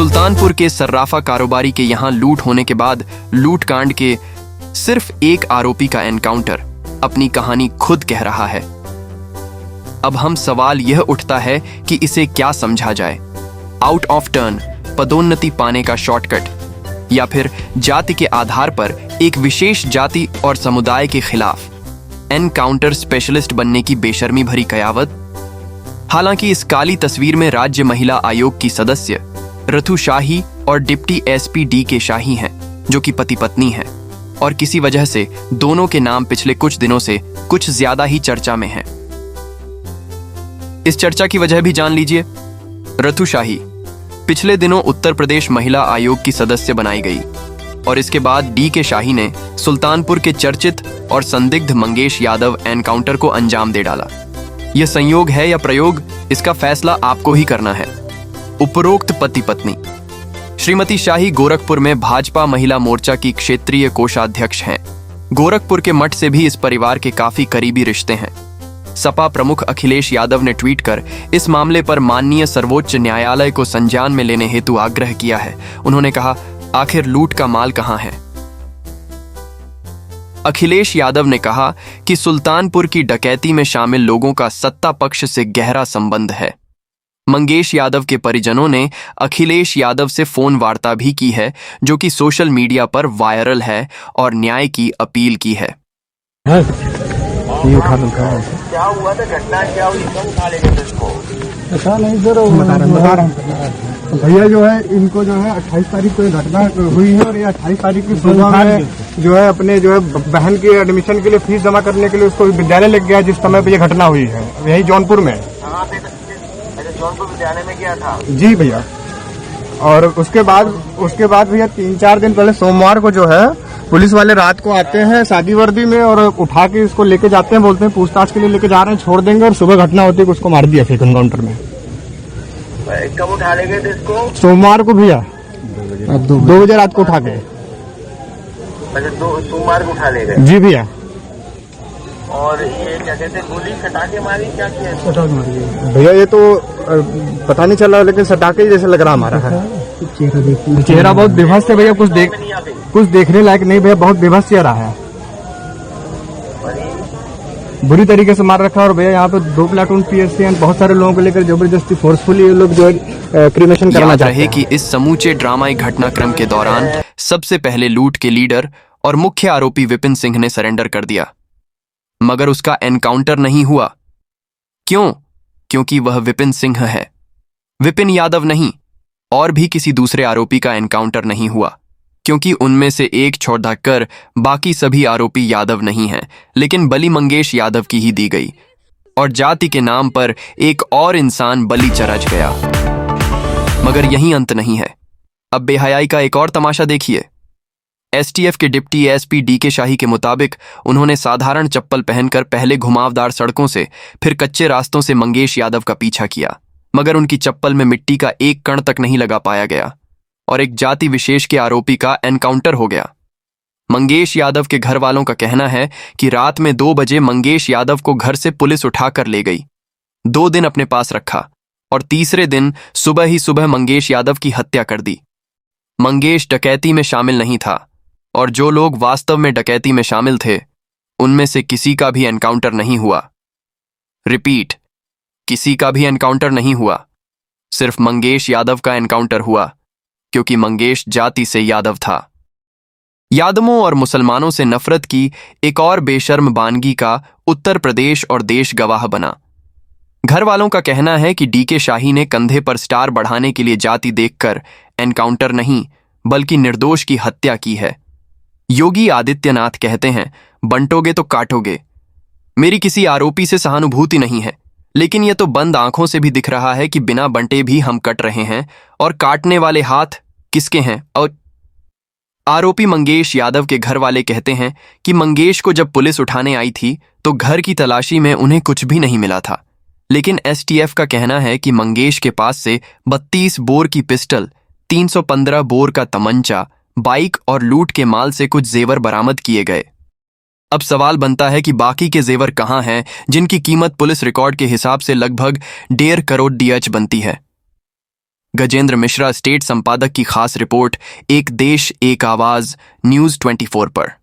सुल्तानपुर के सर्राफा कारोबारी के यहां लूट होने के बाद लूट कांड के सिर्फ एक आरोपी का एनकाउंटर अपनी कहानी खुद कह रहा है। अब हम सवाल यह उठता है कि इसे क्या समझा जाए, आउट ऑफ टर्न, पदोन्नति पाने का शॉर्टकट, या फिर जाति के आधार पर एक विशेष जाति और समुदाय के खिलाफ एनकाउंटर स्पेशलिस्ट बनने की बेशर्मी भरी कयावत। हालांकि इस काली तस्वीर में राज्य महिला आयोग की सदस्य रथु शाही और डिप्टी एसपी डी.के. शाही हैं, जो कि पति पत्नी हैं, और किसी वजह से दोनों के नाम पिछले कुछ दिनों से कुछ ज्यादा ही चर्चा में हैं। इस चर्चा की वजह भी जान लीजिए। रथु शाही पिछले दिनों उत्तर प्रदेश महिला आयोग की सदस्य बनाई गई और इसके बाद डी.के. शाही ने सुल्तानपुर के चर्चित और संदिग्ध मंगेश यादव एनकाउंटर को अंजाम दे डाला। यह संयोग है या प्रयोग, इसका फैसला आपको ही करना है। उपरोक्त पति पत्नी श्रीमती शाही गोरखपुर में भाजपा महिला मोर्चा की क्षेत्रीय कोषाध्यक्ष हैं। गोरखपुर के मठ से भी इस परिवार के काफी करीबी रिश्ते हैं। सपा प्रमुख अखिलेश यादव ने ट्वीट कर इस मामले पर माननीय सर्वोच्च न्यायालय को संज्ञान में लेने हेतु आग्रह किया है। उन्होंने कहा, आखिर लूट का माल कहां है? अखिलेश यादव ने कहा कि सुल्तानपुर की डकैती में शामिल लोगों का सत्ता पक्ष से गहरा संबंध है। मंगेश यादव के परिजनों ने अखिलेश यादव से फोन वार्ता भी की है, जो कि सोशल मीडिया पर वायरल है और न्याय की अपील की है। क्या हुआ था, घटना क्या हुई, कब उठा ले गए इसको? ऐसा नहीं सर, भैया जो है इनको जो है 28 तारीख को घटना हुई है और ये 28 तारीख की सुबह में जो है अपने जो है बहन की एडमिशन के लिए फीस जमा करने के लिए उसको विद्यालय लेके गया, जिस समय पे ये घटना हुई है यही जौनपुर में। जौनपुर विद्यालय में गया था? जी भैया। और उसके बाद भैया 3-4 दिन पहले सोमवार को जो है पुलिस वाले रात को आते हैं शादी वर्दी में और उठा के इसको लेके जाते हैं, बोलते हैं पूछताछ के लिए लेके जा रहे हैं, छोड़ देंगे, और सुबह घटना होती है कि उसको मार दिया फिर एनकाउंटर में। कब उठा ले गए थे इसको? सोमवार को भैया 2 बजे रात को उठा के। अच्छा, सोमवार को उठा ले गए? जी भैया। और ये क्या कहते हैं, गोली सटाके मारी, क्या किया? भैया ये तो पता नहीं चल रहा, लेकिन सटाके जैसे लग रहा हमारा है। चेहरा बहुत बेभत्स है भैया, कुछ देखने लायक नहीं भैया, बहुत बेभत्स चेहरा है, बुरी तरीके से मार रखा है। और भैया यहाँ पे 2 प्लाटून पीएससी एंड बहुत सारे लोगों को लेकर जबरदस्ती फोर्सफुली ये लोग जो है क्रिमेशन करना चाहते हैं। कि इस समूचे ड्रामाई घटनाक्रम के दौरान सबसे पहले लूट के लीडर और मुख्य आरोपी विपिन सिंह ने सरेंडर कर दिया, मगर उसका एनकाउंटर नहीं हुआ। क्यों? क्योंकि वह विपिन सिंह है, विपिन यादव नहीं। और भी किसी दूसरे आरोपी का एनकाउंटर नहीं हुआ, क्योंकि उनमें से एक छोड़कर बाकी सभी आरोपी यादव नहीं हैं, लेकिन बलि मंगेश यादव की ही दी गई और जाति के नाम पर एक और इंसान बलि चरच गया। मगर यही अंत नहीं है। अब बेहयाई का एक और तमाशा देखिए। एसटीएफ के डिप्टी एसपी डी.के. शाही के मुताबिक उन्होंने साधारण चप्पल पहनकर पहले घुमावदार सड़कों से फिर कच्चे रास्तों से मंगेश यादव का पीछा किया, मगर उनकी चप्पल में मिट्टी का एक कण तक नहीं लगा पाया गया और एक जाति विशेष के आरोपी का एनकाउंटर हो गया। मंगेश यादव के घर वालों का कहना है कि रात में 2 बजे मंगेश यादव को घर से पुलिस उठाकर ले गई, 2 दिन अपने पास रखा और तीसरे दिन सुबह ही सुबह मंगेश यादव की हत्या कर दी। मंगेश डकैती में शामिल नहीं था और जो लोग वास्तव में डकैती में शामिल थे उनमें से किसी का भी एनकाउंटर नहीं हुआ। रिपीट, किसी का भी एनकाउंटर नहीं हुआ, सिर्फ मंगेश यादव का एनकाउंटर हुआ, क्योंकि मंगेश जाति से यादव था। यादवों और मुसलमानों से नफरत की एक और बेशर्म बानगी का उत्तर प्रदेश और देश गवाह बना। घर वालों का कहना है कि डी.के. शाही ने कंधे पर स्टार बढ़ाने के लिए जाति देखकर एनकाउंटर नहीं बल्कि निर्दोष की हत्या की है। योगी आदित्यनाथ कहते हैं, बंटोगे तो काटोगे। मेरी किसी आरोपी से सहानुभूति नहीं है, लेकिन यह तो बंद आंखों से भी दिख रहा है कि बिना बंटे भी हम कट रहे हैं, और काटने वाले हाथ किसके हैं? और आरोपी मंगेश यादव के घर वाले कहते हैं कि मंगेश को जब पुलिस उठाने आई थी तो घर की तलाशी में उन्हें कुछ भी नहीं मिला था, लेकिन एसटीएफ का कहना है कि मंगेश के पास से 32 बोर की पिस्टल, 315 बोर का तमंचा, बाइक और लूट के माल से कुछ जेवर बरामद किए गए। अब सवाल बनता है कि बाकी के जेवर कहां हैं, जिनकी कीमत पुलिस रिकॉर्ड के हिसाब से लगभग 1.5 करोड़ DH बनती है। गजेंद्र मिश्रा, स्टेट संपादक की खास रिपोर्ट, एक देश एक आवाज, न्यूज 24 पर।